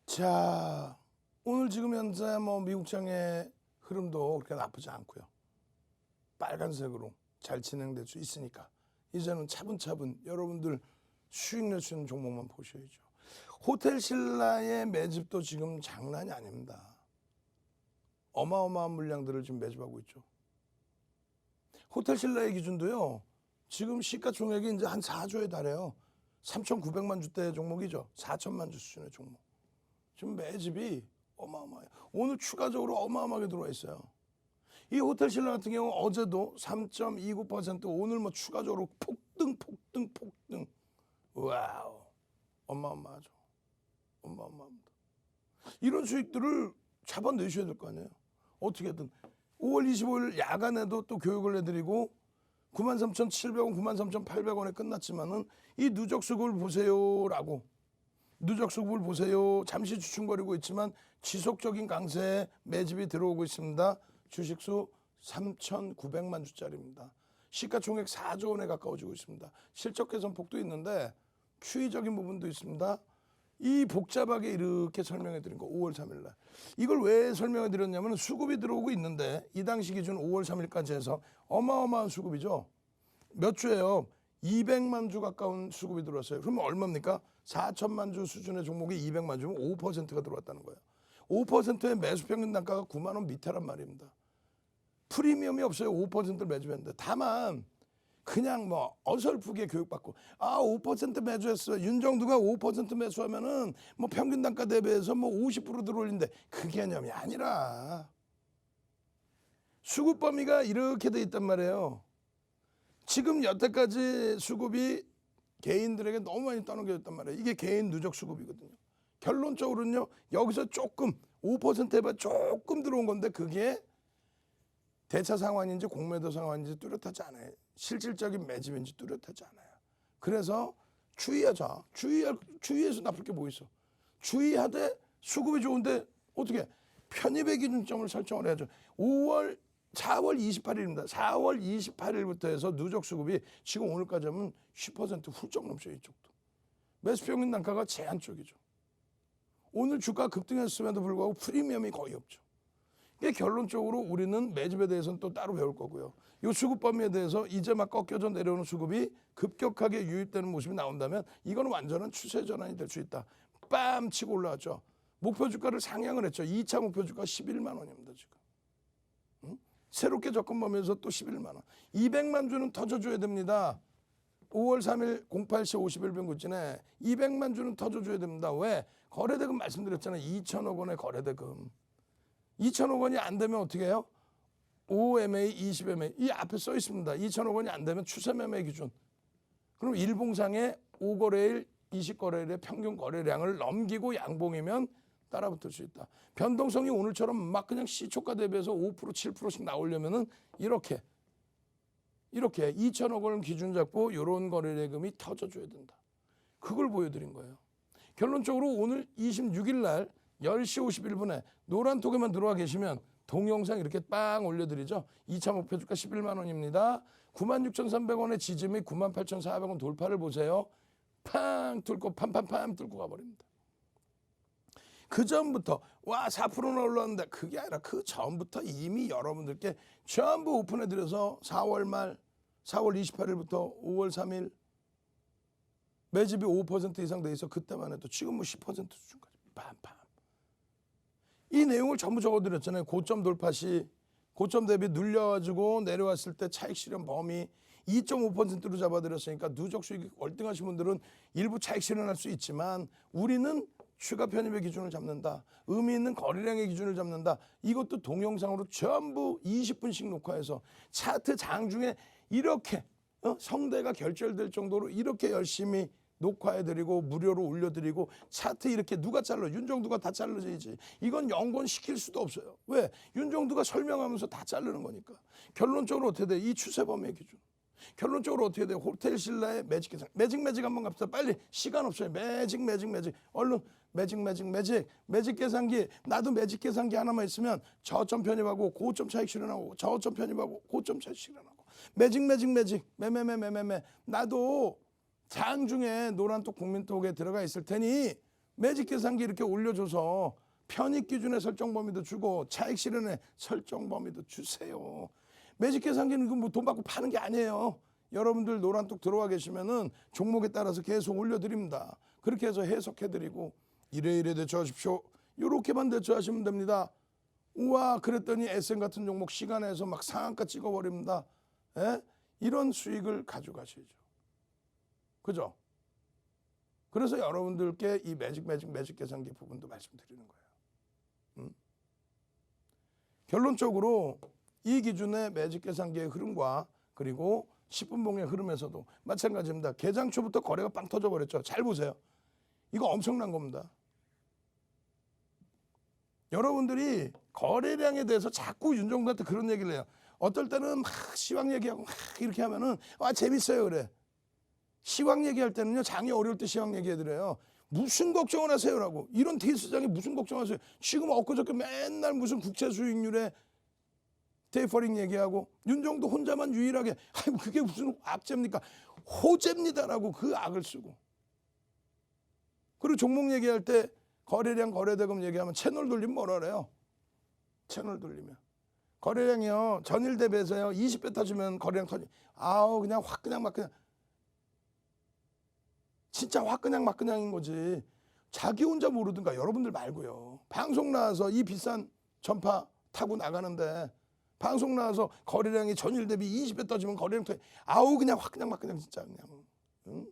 자, 오늘 지금 현재 미국장의 흐름도 그렇게 나쁘지 않고요. 빨간색으로 잘 진행될 수 있으니까 이제는 차분차분 여러분들 수익 낼 수 있는 종목만 보셔야죠. 호텔 신라의 매집도 지금 장난이 아닙니다. 어마어마한 물량들을 지금 매집하고 있죠. 호텔 신라의 기준도요. 지금 시가총액이 이제 한 4조에 달해요. 3,900만 주대 종목이죠. 4천만 주 수준의 종목. 지금 매집이 어마어마해요. 오늘 추가적으로 어마어마하게 들어와 있어요. 이 호텔 신라 같은 경우 어제도 3.29% 오늘 추가적으로 폭등. 와우. 어마어마하죠. 어마어마합니다. 이런 수익들을 잡아내셔야 될 거 아니에요. 어떻게든 5월 25일 야간에도 또 교육을 해드리고 93,700원, 93,800원에 끝났지만은 이 누적 수급을 보세요라고 누적 수급을 보세요. 잠시 주춤거리고 있지만 지속적인 강세에 매집이 들어오고 있습니다. 주식수 3,900만 주짜리입니다. 시가총액 4조 원에 가까워지고 있습니다. 실적 개선 폭도 있는데 추이적인 부분도 있습니다. 이 복잡하게 이렇게 설명해 드린 거 5월 3일 날. 이걸 왜 설명해 드렸냐면 수급이 들어오고 있는데 이 당시 기준 5월 3일까지 해서 어마어마한 수급이죠. 몇 주예요? 200만 주 가까운 수급이 들어왔어요. 그러면 얼마입니까? 4천만 주 수준의 종목이 200만 주면 5%가 들어왔다는 거예요. 5%의 매수 평균 단가가 9만 원 밑에란 말입니다. 프리미엄이 없어요. 5%를 매집했는데. 다만 그냥 어설프게 교육받고 5% 매수했어요. 윤정두가 5% 매수하면은 평균 단가 대비해서 50% 들어올린데 그 개념이 아니라 수급 범위가 이렇게 돼 있단 말이에요. 지금 여태까지 수급이 개인들에게 너무 많이 떠넘겨졌단 말이에요. 이게 개인 누적 수급이거든요. 결론적으로는요. 여기서 조금 5% 해봐 조금 들어온 건데 그게 대차 상환인지 공매도 상환인지 뚜렷하지 않아요. 실질적인 매집인지 뚜렷하지 않아요. 그래서 주의하자. 주의해서 나쁠 게 뭐 있어. 주의하되 수급이 좋은데 어떻게 편입의 기준점을 설정을 해야죠. 4월 28일입니다. 4월 28일부터 해서 누적 수급이 지금 오늘까지 하면 10% 훌쩍 넘죠. 이쪽도. 매수 평균 단가가 제한 쪽이죠. 오늘 주가 급등했음에도 불구하고 프리미엄이 거의 없죠. 이게 결론적으로 우리는 매집에 대해서는 또 따로 배울 거고요. 이 수급 범위에 대해서 이제 막 꺾여져 내려오는 수급이 급격하게 유입되는 모습이 나온다면 이거는 완전한 추세 전환이 될 수 있다. 빰 치고 올라왔죠. 목표 주가를 상향을 했죠. 2차 목표 주가 11만 원입니다. 지금. 새롭게 접근하면서 또 11만 원. 200만 주는 터져줘야 됩니다. 5월 3일 08시 51분 구진에 200만 주는 터져줘야 됩니다. 왜? 거래대금 말씀드렸잖아요. 2천억 원의 거래대금. 2천억 원이 안 되면 어떻게 해요? 5MA, 20MA 이 앞에 써 있습니다. 2천억 원이 안 되면 추세 매매 기준. 그럼 일봉상의 5거래일, 20거래일의 평균 거래량을 넘기고 양봉이면 따라붙을 수 있다. 변동성이 오늘처럼 막 그냥 시초가 대비해서 5%, 7%씩 나오려면은 이렇게 2천억 원을 기준 잡고 이런 거래대금이 터져줘야 된다. 그걸 보여드린 거예요. 결론적으로 오늘 26일 날 10시 51분에 노란톡에만 들어와 계시면 동영상 이렇게 빵 올려드리죠. 2차 목표주가 11만 원입니다. 96,300원의 지지 및 98,400원 돌파를 보세요. 팡 뚫고 팜팜팜 뚫고 가버립니다. 그 전부터 와 4%나 올랐는데 그게 아니라 그 전부터 이미 여러분들께 전부 오픈해드려서 4월 말 4월 28일부터 5월 3일 매집이 5% 이상 돼 있어. 그때만 해도 지금 뭐 10% 수준까지 빰빰. 이 내용을 전부 적어드렸잖아요. 고점 돌파 시 고점 대비 눌려가지고 내려왔을 때 차익 실현 범위 2.5%로 잡아드렸으니까 누적 수익이 월등하신 분들은 일부 차익 실현할 수 있지만 우리는 추가 편입의 기준을 잡는다. 의미 있는 거래량의 기준을 잡는다. 이것도 동영상으로 전부 20분씩 녹화해서 차트 장중에 이렇게 성대가 결절될 정도로 이렇게 열심히 녹화해드리고 무료로 올려드리고 차트 이렇게 누가 잘라? 윤정두가 다 잘라져야지. 이건 연권시킬 수도 없어요. 왜? 윤정두가 설명하면서 다 자르는 거니까. 결론적으로 어떻게 돼? 이 추세 범위의 기준. 결론적으로 어떻게 돼요? 호텔 신라의 매직 계산. 매직 한번 갑시다. 빨리 시간 없어요. 매직. 얼른 매직 계산기. 나도 매직 계산기 하나만 있으면 저점 편입하고 고점 차익 실현하고 저점 편입하고 고점 차익 실현하고 매직 매매매매매. 나도 장중에 노란톡 국민톡에 들어가 있을 테니 매직 계산기 이렇게 올려줘서 편입 기준의 설정 범위도 주고 차익 실현의 설정 범위도 주세요. 매직 계산기는 뭐 돈 받고 파는 게 아니에요. 여러분들 노란톡 들어와 계시면은 종목에 따라서 계속 올려드립니다. 그렇게 해서 해석해드리고 이래 대처하십시오. 이렇게만 대처하시면 됩니다. 우와 그랬더니 SM 같은 종목 시간에서 막 상한가 찍어버립니다. 에? 이런 수익을 가져가셔야죠. 그죠? 그래서 여러분들께 이 매직 계산기 부분도 말씀드리는 거예요. 결론적으로 이 기준의 매직 계산기의 흐름과 그리고 10분봉의 흐름에서도 마찬가지입니다. 개장 초부터 거래가 빵 터져버렸죠. 잘 보세요. 이거 엄청난 겁니다. 여러분들이 거래량에 대해서 자꾸 윤정두한테 그런 얘기를 해요. 어떨 때는 막 시황 얘기하고 막 이렇게 하면은 와 재밌어요 그래. 시황 얘기할 때는요. 장이 어려울 때 시황 얘기해드려요. 무슨 걱정을 하세요라고. 이런 대수장이 무슨 걱정하세요. 지금 엊그저께 맨날 무슨 국채 수익률에 테이퍼링 얘기하고 윤정두 혼자만 유일하게 아이고 그게 무슨 악재입니까? 호재입니다라고 그 악을 쓰고. 그리고 종목 얘기할 때 거래량 거래대금 얘기하면 채널 돌리면 뭐라 그래요? 채널 돌리면. 거래량이요. 전일 대비해서요. 20배 터지면 거래량 터지. 아우 그냥 확 그냥 막 그냥. 진짜 확 그냥 막 그냥인 거지. 자기 혼자 모르든가 여러분들 말고요. 방송 나와서 이 비싼 전파 타고 나가는데 방송 나와서 거래량이 전일 대비 20배 떠지면 거래량 터지. 아우 그냥 확 그냥 막 그냥 진짜 그냥. 응?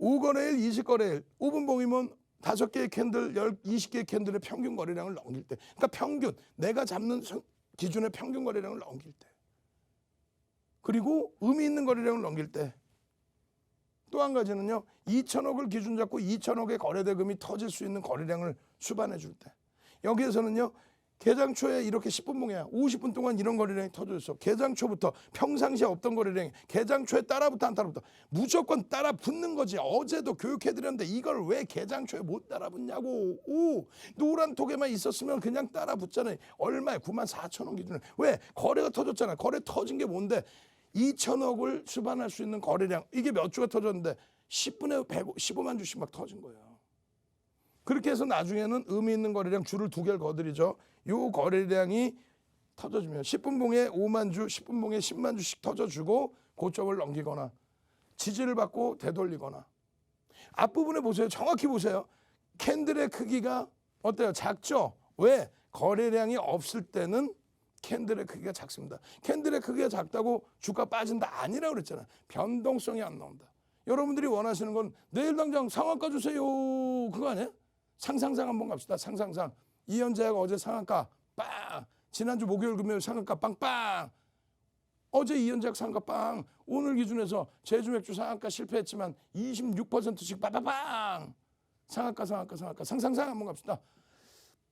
5거래일 20거래일 5분봉이면 5개의 캔들 20개의 캔들의 평균 거래량을 넘길 때 그러니까 평균 내가 잡는 기준의 평균 거래량을 넘길 때 그리고 의미 있는 거래량을 넘길 때 또 한 가지는요. 2천억을 기준 잡고 2천억의 거래대금이 터질 수 있는 거래량을 수반해 줄 때 여기에서는요. 개장 초에 이렇게 10분봉이야. 50분 동안 이런 거래량이 터졌어. 개장 초부터 평상시에 없던 거래량이 개장 초에 따라붙어 안 따라붙어. 무조건 따라붙는 거지. 어제도 교육해드렸는데 이걸 왜 개장 초에 못 따라붙냐고. 오, 노란톡에만 있었으면 그냥 따라붙잖아요. 얼마에 94,000원 기준에. 왜? 거래가 터졌잖아. 거래 터진 게 뭔데? 2천억을 수반할 수 있는 거래량. 이게 몇 주가 터졌는데 10분에 15만 주씩 막 터진 거예요. 그렇게 해서 나중에는 의미 있는 거래량 줄을 2개를 거드리죠. 요 거래량이 터져주면 10분봉에 5만 주, 10분봉에 10만 주씩 터져주고 고점을 넘기거나 지지를 받고 되돌리거나 앞부분에 보세요. 정확히 보세요. 캔들의 크기가 어때요? 작죠? 왜? 거래량이 없을 때는 캔들의 크기가 작습니다. 캔들의 크기가 작다고 주가 빠진다 아니라고 그랬잖아. 변동성이 안 나온다. 여러분들이 원하시는 건 내일 당장 상한가 주세요. 그거 아니에요? 상상상 한번 갑시다. 상상상. 이현재가 어제 상한가 빵. 지난주 목요일 금요일 상한가 빵빵. 어제 이현재가 상한가 빵. 오늘 기준에서 제주 맥주 상한가 실패했지만 26%씩 빠바빵. 상한가 상상상 한번 갑시다.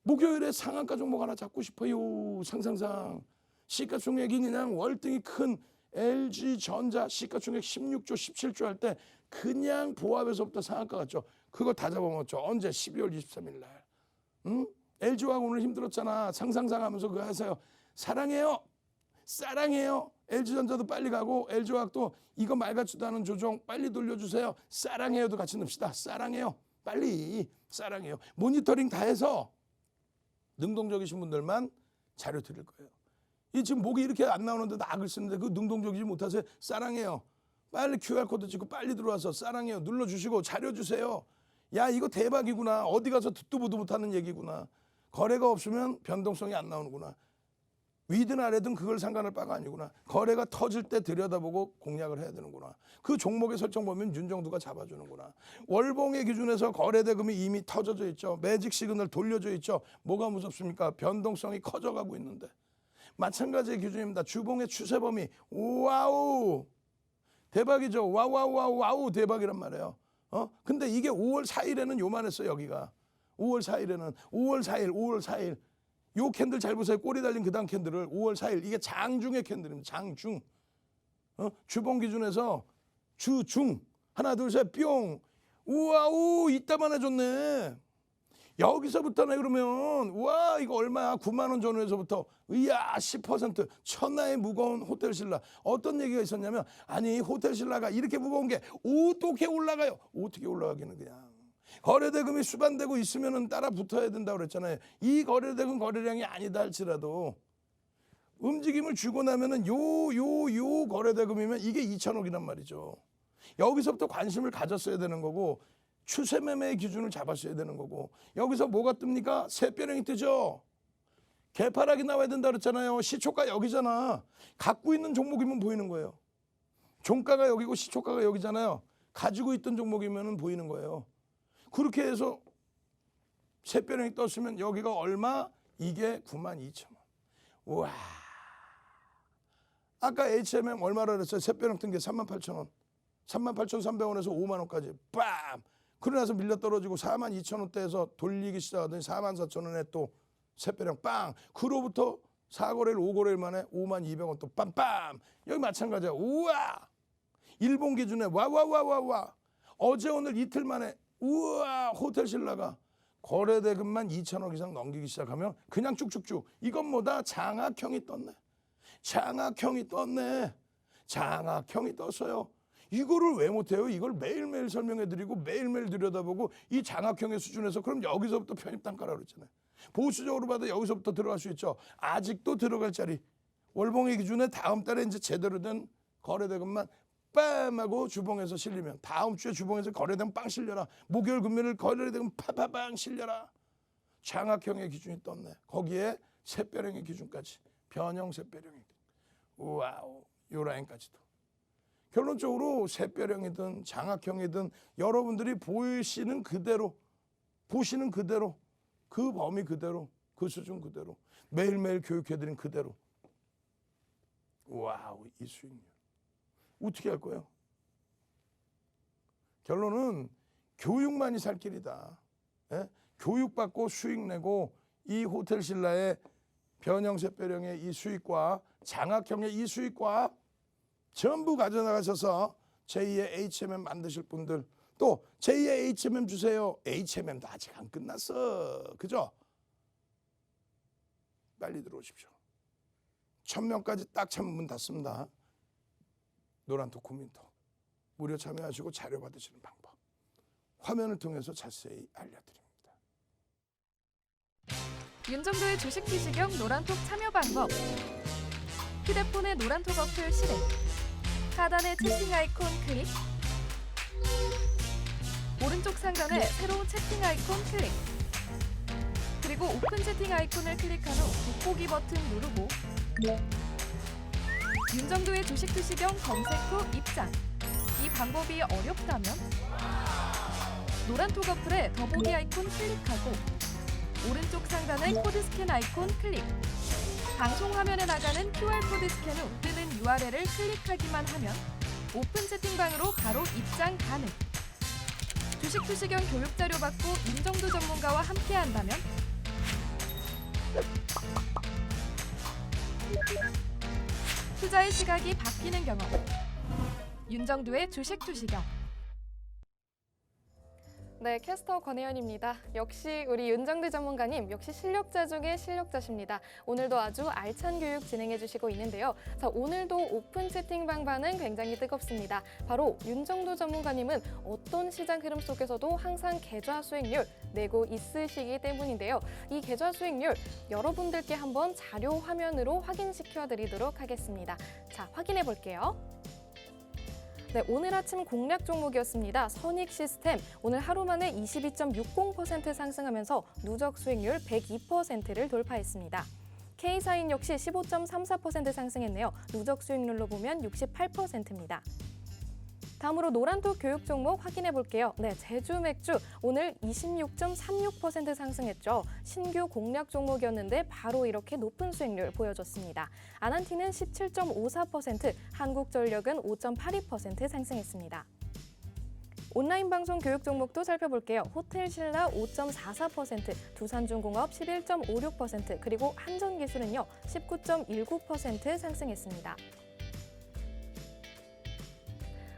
목요일에 상한가 종목 하나 잡고 싶어요. 상상상. 시가총액이 그냥 월등히 큰 LG전자 시가총액 16조 17조 할 때 그냥 보합에서부터 상한가 갔죠. 그거 다 잡아먹었죠. 언제? 12월 23일 날. 응? LG화학 오늘 힘들었잖아. 상상상 하면서 그거 하세요. 사랑해요. 사랑해요. LG전자도 빨리 가고 LG화학도 이거 말 같지도 않은 조정 빨리 돌려주세요. 사랑해요도 같이 넣읍시다. 사랑해요. 빨리 사랑해요. 모니터링 다 해서 능동적이신 분들만 자료 드릴 거예요. 이 지금 목이 이렇게 안 나오는데 낙을 쓰는데 그 능동적이지 못하세요. 사랑해요. 빨리 QR코드 찍고 빨리 들어와서 사랑해요. 눌러주시고 자료 주세요. 야 이거 대박이구나. 어디 가서 듣도 보도 못하는 얘기구나. 거래가 없으면 변동성이 안 나오는구나. 위든 아래든 그걸 상관할 바가 아니구나. 거래가 터질 때 들여다보고 공략을 해야 되는구나. 그 종목의 설정 보면 윤정두가 잡아주는구나. 월봉의 기준에서 거래 대금이 이미 터져져 있죠. 매직 시그널 돌려져 있죠. 뭐가 무섭습니까? 변동성이 커져가고 있는데. 마찬가지의 기준입니다. 주봉의 추세 범위. 와우. 대박이죠. 와우 대박이란 말이에요. 근데 이게 5월 4일에는 요만했어 여기가. 5월 4일. 요 캔들 잘 보세요. 꼬리 달린 그 다음 캔들을 5월 4일. 이게 장중의 캔들입니다. 장중. 주봉 기준에서 주중. 하나 둘 셋 뿅. 우와우 이따만 해줬네. 여기서부터네 그러면 와 이거 얼마야 9만 원 전후에서부터 이야 10% 천하의 무거운 호텔신라. 어떤 얘기가 있었냐면 아니 호텔신라가 이렇게 무거운 게 어떻게 올라가요. 어떻게 올라가기는 그냥 거래대금이 수반되고 있으면 따라 붙어야 된다고 그랬잖아요. 이 거래대금 거래량이 아니다 할지라도 움직임을 주고 나면은 요 거래대금이면 이게 2천억이란 말이죠. 여기서부터 관심을 가졌어야 되는 거고 추세 매매의 기준을 잡았어야 되는 거고 여기서 뭐가 뜹니까? 새별형이 뜨죠. 개파락이 나와야 된다 그랬잖아요. 시초가 여기잖아. 갖고 있는 종목이면 보이는 거예요. 종가가 여기고 시초가가 여기잖아요. 가지고 있던 종목이면 보이는 거예요. 그렇게 해서 새별형이 떴으면 여기가 얼마? 이게 92,000원. 우와. 아까 HMM 얼마라 그랬어요? 새별형 뜬 게 38,000원. 38,300원에서 5만 원까지 빰! 그러고 나서 밀려 떨어지고 42,000원대에서 돌리기 시작하더니 44,000원에 또 새별형 빵! 그로부터 4거래일 5거래일 만에 52,000원 또 빰빰! 여기 마찬가지야. 우와! 일본 기준에 와와와와와 어제 오늘 이틀 만에 우와 호텔신라가 거래대금만 2천억 이상 넘기기 시작하면 그냥 쭉쭉쭉 이건 뭐다 장악형이 떴네. 장악형이 떴어요. 이거를 왜 못해요? 이걸 매일매일 설명해드리고 매일매일 들여다보고 이 장악형의 수준에서 그럼 여기서부터 편입단가라고 그랬잖아요. 보수적으로 봐도 여기서부터 들어갈 수 있죠. 아직도 들어갈 자리. 월봉의 기준에 다음 달에 이제 제대로 된 거래대금만 빰 하고 주봉에서 실리면 다음 주에 주봉에서 거래되면 빵 실려라. 목요일 금요일 거래되면 파파빵 실려라. 장악형의 기준이 떴네. 거기에 새별형의 기준까지. 변형 새별형의 기준. 우와우. 요 라인까지도. 결론적으로 새별형이든 장악형이든 여러분들이 보시는 그대로 그 범위 그대로 그 수준 그대로 매일매일 교육해드린 그대로 와우 이 수익률 어떻게 할 거예요? 결론은 교육만이 살 길이다. 예? 교육받고 수익 내고 이 호텔신라의 변형 새별형의 이 수익과 장악형의 이 수익과 전부 가져나가셔서 제2의 HMM 만드실 분들 또 제2의 HMM 주세요. HMM도 아직 안 끝났어. 그죠? 빨리 들어오십시오. 1000명까지 딱 차면 문 닫습니다. 노란톡 국민톡 무료 참여하시고 자료 받으시는 방법 화면을 통해서 자세히 알려드립니다. 윤정도의 주식 투시경 노란톡 참여 방법. 휴대폰의 노란톡 어플 실행. 하단의 채팅 아이콘 클릭. 오른쪽 상단에 새로운 채팅 아이콘 클릭. 그리고 오픈 채팅 아이콘을 클릭한 후 돋보기 버튼 누르고 윤정도의 주식 투시경 검색 후 입장. 이 방법이 어렵다면 노란 톡 어플에 더보기 아이콘 클릭하고 오른쪽 상단의 코드 스캔 아이콘 클릭. 방송 화면에 나가는 QR코드 스캔 후 뜨는 URL을 클릭하기만 하면 오픈 채팅방으로 바로 입장 가능. 주식 투시경 교육 자료 받고 윤정도 전문가와 함께 한다면 투자의 시각이 바뀌는 경험. 윤정도의 주식 투시경. 네, 캐스터 권혜연입니다. 역시 우리 윤정도 전문가님, 역시 실력자 중에 실력자십니다. 오늘도 아주 알찬 교육 진행해 주시고 있는데요. 자, 오늘도 오픈 채팅방 반응 굉장히 뜨겁습니다. 바로 윤정도 전문가님은 어떤 시장 흐름 속에서도 항상 계좌 수익률 내고 있으시기 때문인데요. 이 계좌 수익률 여러분들께 한번 자료 화면으로 확인시켜 드리도록 하겠습니다. 자, 확인해 볼게요. 네, 오늘 아침 공략 종목이었습니다. 선익 시스템 오늘 하루 만에 22.60% 상승하면서 누적 수익률 102%를 돌파했습니다. K사인 역시 15.34% 상승했네요. 누적 수익률로 보면 68%입니다. 다음으로 노란톡 교육 종목 확인해 볼게요. 네, 제주 맥주 오늘 26.36% 상승했죠. 신규 공략 종목이었는데 바로 이렇게 높은 수익률 보여줬습니다. 아난티는 17.54%, 한국전력은 5.82% 상승했습니다. 온라인 방송 교육 종목도 살펴볼게요. 호텔신라 5.44%, 두산중공업 11.56%, 그리고 한전기술은요 19.19% 상승했습니다.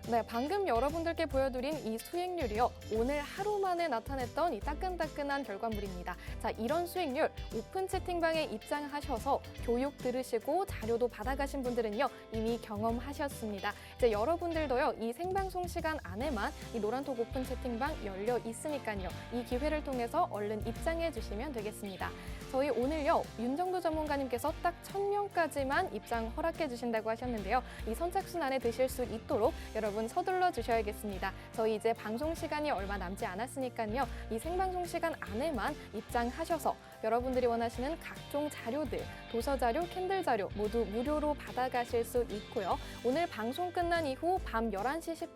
네, 방금 여러분들께 보여드린 이 수익률이요. 오늘 하루 만에 나타냈던 이 따끈따끈한 결과물입니다. 자, 이런 수익률 오픈 채팅방에 입장하셔서 교육 들으시고 자료도 받아가신 분들은요. 이미 경험하셨습니다. 이제 여러분들도요. 이 생방송 시간 안에만 이 노란톡 오픈 채팅방 열려 있으니까요. 이 기회를 통해서 얼른 입장해 주시면 되겠습니다. 저희 오늘요. 윤정도 전문가님께서 딱 1000명까지만 입장 허락해 주신다고 하셨는데요. 이 선착순 안에 드실 수 있도록 여러분 서둘러 주셔야겠습니다. 저희 이제 방송 시간이 얼마 남지 않았으니까요. 이 생방송 시간 안에만 입장하셔서 여러분들이 원하시는 각종 자료들, 도서 자료, 캔들 자료 모두 무료로 받아가실 수 있고요. 오늘 방송 끝난 이후 밤 11시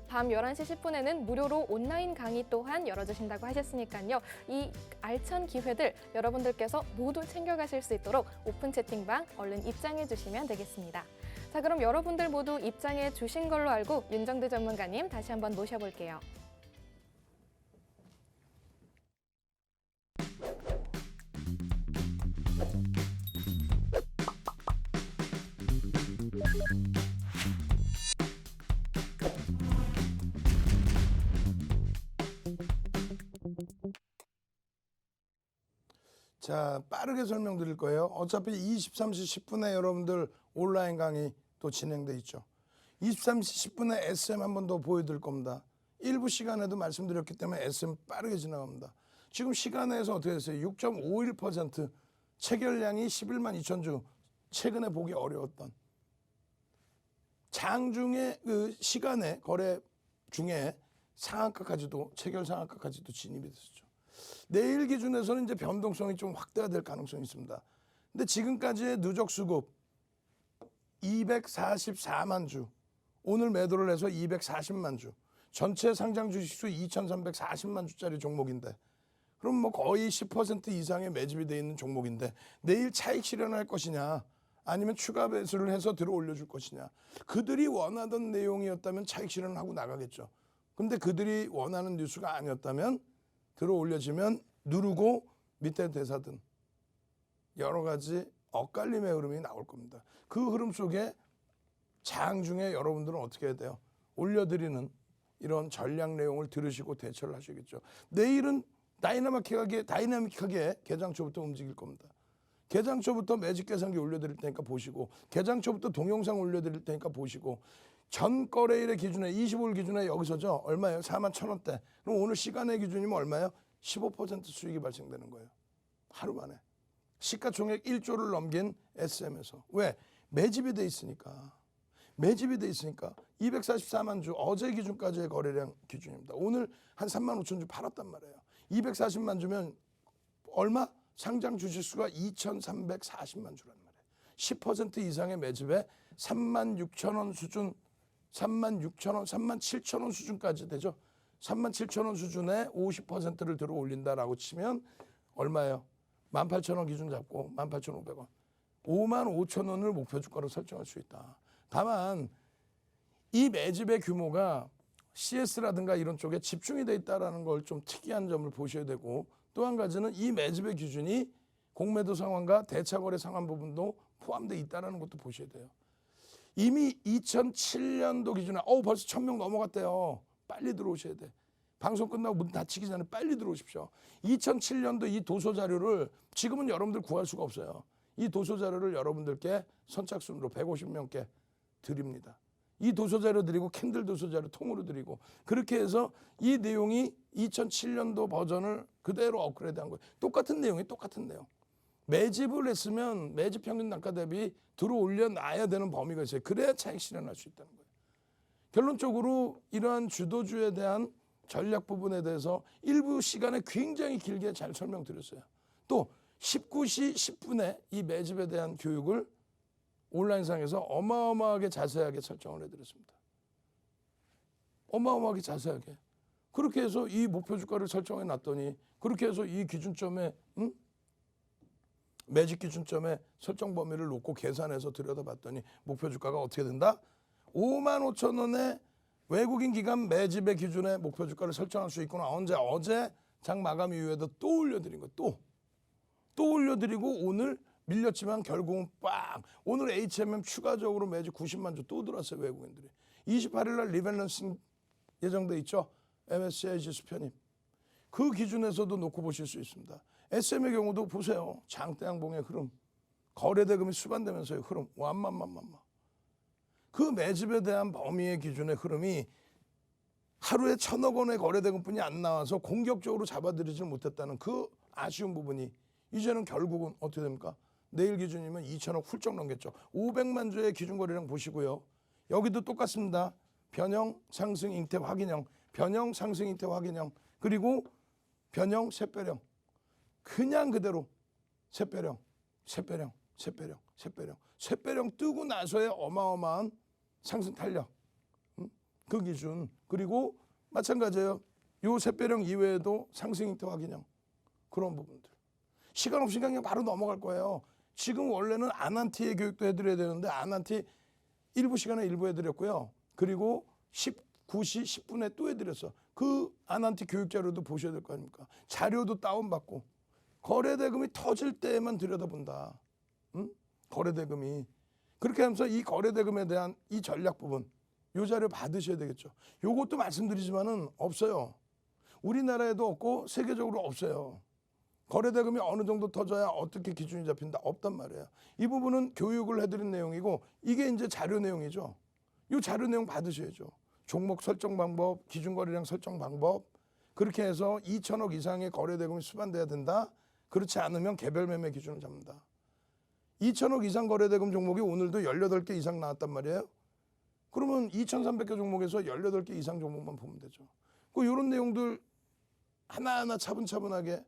10분에는 무료로 온라인 강의 또한 열어주신다고 하셨으니까요. 이 알찬 기회들 여러분들께서 모두 챙겨가실 수 있도록 오픈 채팅방 얼른 입장해 주시면 되겠습니다. 자, 그럼 여러분들 모두 입장해 주신 걸로 알고 윤정도 전문가님 다시 한번 모셔볼게요. 자, 빠르게 설명드릴 거예요. 어차피 23시 10분에 여러분들 온라인 강의 또 진행돼 있죠. 23시 10분에 SM 한 번 더 보여드릴 겁니다. 일부 시간에도 말씀드렸기 때문에 SM 빠르게 지나갑니다. 지금 시간에서 어떻게 됐어요? 6.51% 체결량이 11만 2천 주, 최근에 보기 어려웠던 장중에 그 시간에 거래 중에 상한가까지도 체결 상한가까지도 진입이 됐었죠. 내일 기준에서는 이제 변동성이 좀 확대가 될 가능성이 있습니다. 근데 지금까지의 누적 수급 244만 주, 오늘 매도를 해서 240만 주, 전체 상장 주식수 2,340만 주짜리 종목인데, 그럼 뭐 거의 10% 이상의 매집이 돼 있는 종목인데 내일 차익 실현할 것이냐, 아니면 추가 배수를 해서 들어 올려줄 것이냐. 그들이 원하던 내용이었다면 차익 실현을 하고 나가겠죠. 근데 그들이 원하는 뉴스가 아니었다면 들어 올려지면 누르고 밑에 대사든 여러 가지 엇갈림의 흐름이 나올 겁니다. 그 흐름 속에 장 중에 여러분들은 어떻게 해야 돼요? 올려드리는 이런 전략 내용을 들으시고 대처를 하시겠죠. 내일은 다이나믹하게 개장초부터 움직일 겁니다. 개장초부터 매직 계산기 올려드릴 테니까 보시고, 개장초부터 동영상 올려드릴 테니까 보시고, 전 거래일의 기준에 25일 기준에 여기서죠. 얼마예요? 4만 1,000원대. 그럼 오늘 시간의 기준이면 얼마예요? 15% 수익이 발생되는 거예요. 하루 만에. 시가총액 1조를 넘긴 SM에서. 왜? 매집이 돼 있으니까. 매집이 돼 있으니까 244만 주 어제 기준까지의 거래량 기준입니다. 오늘 한 3만 5천 주 팔았단 말이에요. 240만 주면 얼마? 상장 주식수가 2,340만 주란 말이에요. 10% 이상의 매집에 36,000원 수준, 36,000원, 37,000원 수준까지 되죠. 37,000원 수준에 50%를 들어 올린다라고 치면 얼마예요? 18,000원 기준 잡고 18,500원. 55,000원을 목표 주가로 설정할 수 있다. 다만 이 매집의 규모가 CS라든가 이런 쪽에 집중이 돼 있다는 걸 좀 특이한 점을 보셔야 되고, 또 한 가지는 이 매집의 기준이 공매도 상환과 대차거래 상환 부분도 포함되어 있다는 것도 보셔야 돼요. 이미 2007년도 기준에 벌써 1,000명 넘어갔대요. 빨리 들어오셔야 돼. 방송 끝나고 문 닫히기 전에 빨리 들어오십시오. 2007년도 이 도서 자료를 지금은 여러분들 구할 수가 없어요. 이 도서 자료를 여러분들께 선착순으로 150명께 드립니다. 이 도서 자료 드리고 캔들 도서 자료 통으로 드리고, 그렇게 해서 이 내용이 2007년도 버전을 그대로 업그레이드한 거예요. 똑같은 내용이 똑같은 내용. 매집을 했으면 매집 평균 단가 대비 들어올려 놔야 되는 범위가 있어요. 그래야 차익 실현할 수 있다는 거예요. 결론적으로 이러한 주도주에 대한 전략 부분에 대해서 일부 시간에 굉장히 길게 잘 설명드렸어요. 또 19시 10분에 이 매집에 대한 교육을 온라인상에서 어마어마하게 자세하게 설정을 해드렸습니다. 어마어마하게 자세하게. 그렇게 해서 이 목표 주가를 설정해 놨더니, 그렇게 해서 이 기준점에 매집 기준점에 설정 범위를 놓고 계산해서 들여다봤더니 목표 주가가 어떻게 된다? 55,000원에 외국인 기관 매집의 기준에 목표 주가를 설정할 수 있구나. 어제 장 마감 이후에도 또 올려드린 거, 또 올려드리고 오늘 밀렸지만 결국은 빵. 오늘 HMM 추가적으로 매집 90만 주 또 들어왔어요, 외국인들이. 28일 날 리밸런싱 예정돼 있죠. MSCI 지수 편입. 그 기준에서도 놓고 보실 수 있습니다. SM의 경우도 보세요. 장대양봉의 흐름. 거래대금이 수반되면서의 흐름. 완만만만만. 그 매집에 대한 범위의 기준의 흐름이 하루에 1,000억 원의 거래대금뿐이 안 나와서 공격적으로 잡아들이지 못했다는 그 아쉬운 부분이 이제는 결국은 어떻게 됩니까? 내일 기준이면 2,000억 훌쩍 넘겠죠. 500만 주의 기준 거래량 보시고요. 여기도 똑같습니다. 변형 상승 잉태 확인형, 변형 상승 잉태 확인형, 그리고 변형 샛별형. 그냥 그대로 샛별형, 샛별형, 샛별형, 샛별형, 샛별형 뜨고 나서의 어마어마한 상승 탄력. 그 기준. 그리고 마찬가지예요. 요 샛별형 이외에도 상승 잉태 확인형. 그런 부분들. 시간 없으니까 그냥 바로 넘어갈 거예요. 지금 원래는 아난티의 교육도 해드려야 되는데 아난티 일부 시간에 일부 해드렸고요. 그리고 19시 10분에 또 해드렸어. 그 아난티 교육 자료도 보셔야 될 거 아닙니까? 자료도 다운받고. 거래대금이 터질 때에만 들여다본다. 거래대금이. 그렇게 하면서 이 거래대금에 대한 이 전략 부분, 요 자료 받으셔야 되겠죠. 요것도 말씀드리지만은 없어요. 우리나라에도 없고 세계적으로 없어요. 거래대금이 어느 정도 터져야 어떻게 기준이 잡힌다? 없단 말이에요. 이 부분은 교육을 해드린 내용이고, 이게 이제 자료 내용이죠. 이 자료 내용 받으셔야죠. 종목 설정 방법, 기준 거래량 설정 방법, 그렇게 해서 2,000억 이상의 거래대금이 수반돼야 된다. 그렇지 않으면 개별 매매 기준을 잡는다. 2,000억 이상 거래대금 종목이 오늘도 18개 이상 나왔단 말이에요. 그러면 2,300개 종목에서 18개 이상 종목만 보면 되죠. 이런 내용들 하나하나 차분차분하게,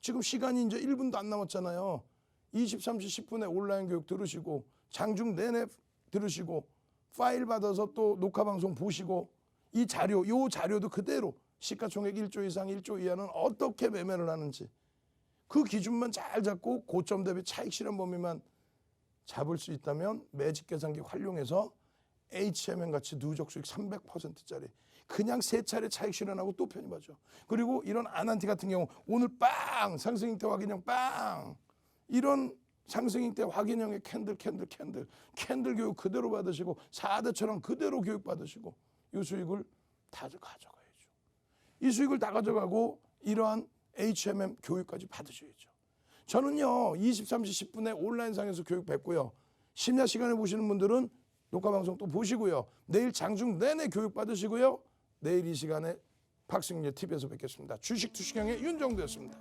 지금 시간이 이제 1분도 안 남았잖아요. 23시 10분에 온라인 교육 들으시고, 장중 내내 들으시고, 파일 받아서 또 녹화 방송 보시고, 이 자료, 요 자료도 그대로 시가총액 1조 이상 1조 이하는 어떻게 매매를 하는지 그 기준만 잘 잡고 고점 대비 차익 실현 범위만 잡을 수 있다면 매집 계산기 활용해서 HMM 같이 누적 수익 300%짜리 그냥 세 차례 차익 실현하고 또 편입하죠. 그리고 이런 아난티 같은 경우 오늘 빵 상승 잉태 확인형 빵, 이런 상승 잉태 확인형의 캔들 교육 그대로 받으시고 4대처럼 그대로 교육 받으시고 이 수익을 다 가져가야죠. 이 수익을 다 가져가고 이러한 HMM 교육까지 받으셔야죠. 저는요 23시 10분에 온라인상에서 교육 뵙고요. 심야 시간에 보시는 분들은 녹화 방송 또 보시고요. 내일 장중 내내 교육 받으시고요. 내일 이 시간에 박승일 TV에서 뵙겠습니다. 주식 투시경의 윤정도였습니다.